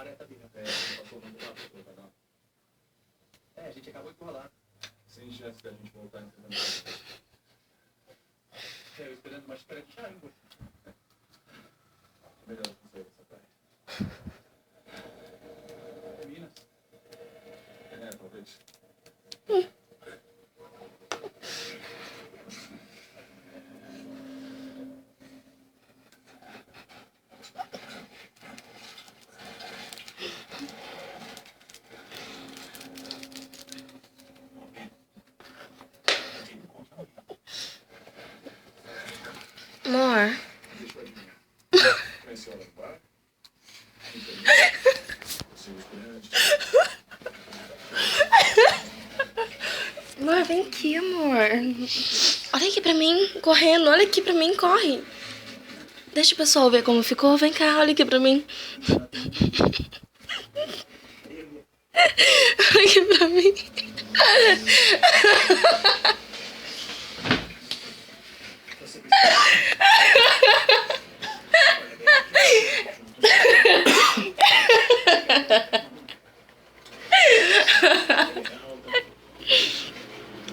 maré tá vindo. Passou o mundo lá, tá dando. A gente acabou de correr lá. Sem chance da gente voltar em cima. Eu esperando, mas espera que já hein, melhor não sei essa praia. Minas? Talvez. Amor. Amor, vem aqui, amor. Olha aqui pra mim, correndo. Olha aqui pra mim, corre. Deixa o pessoal ver como ficou. Vem cá, olha aqui pra mim. Olha aqui pra mim.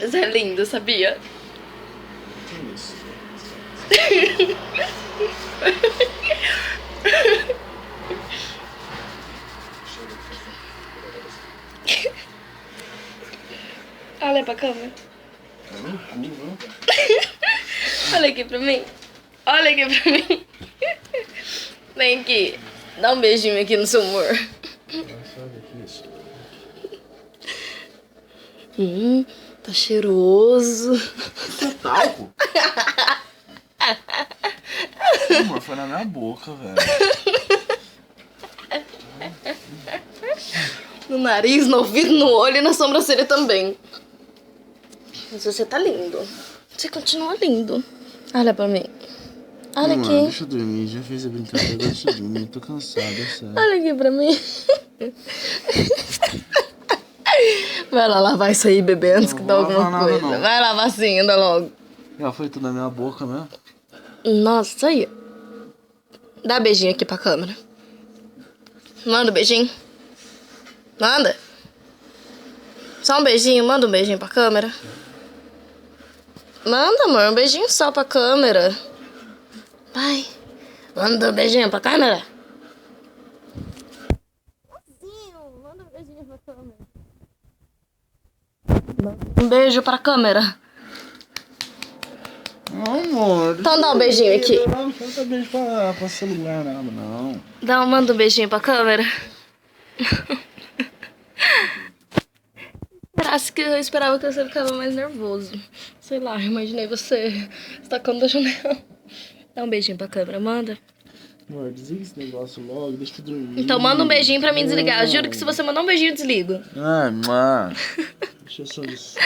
Isso é lindo, sabia? Olha pra câmera. Olha aqui pra mim. Olha aqui pra mim. Vem aqui. Dá um beijinho aqui no seu humor. Tá cheiroso. Isso é talco? Amor, foi na minha boca, velho. No nariz, no ouvido, no olho e na sobrancelha também. Mas você tá lindo. Você continua lindo. Olha pra mim. Olha Mano, aqui. deixa eu dormir. Já fiz a brincadeira, agora deixa eu dormir. Tô cansado, é sério. Olha aqui pra mim. Vai lá lavar isso aí, bebê, antes que dá alguma coisa. Não. Vai lavar sim, anda logo. Já foi tudo na minha boca mesmo? Nossa, isso aí. Dá beijinho aqui pra câmera. Manda um beijinho. Manda. Só um beijinho, manda um beijinho pra câmera. Manda, amor, um beijinho só pra câmera. Vai. Manda um beijinho pra câmera. Manda um beijinho pra câmera. Um beijo pra câmera. Não, amor. Então dá um beijinho aqui. Não dá beijo pra celular, não. Manda um beijinho pra câmera. Eu esperava que você ficava mais nervoso. Sei lá, imaginei você tacando da janela. Dá um beijinho pra câmera, manda. Amor, desliga esse negócio logo, deixa eu dormir. Então manda um beijinho pra mim desligar. Eu juro que se você mandar um beijinho, eu desligo. Ai, mano. Deixa eu só de saco.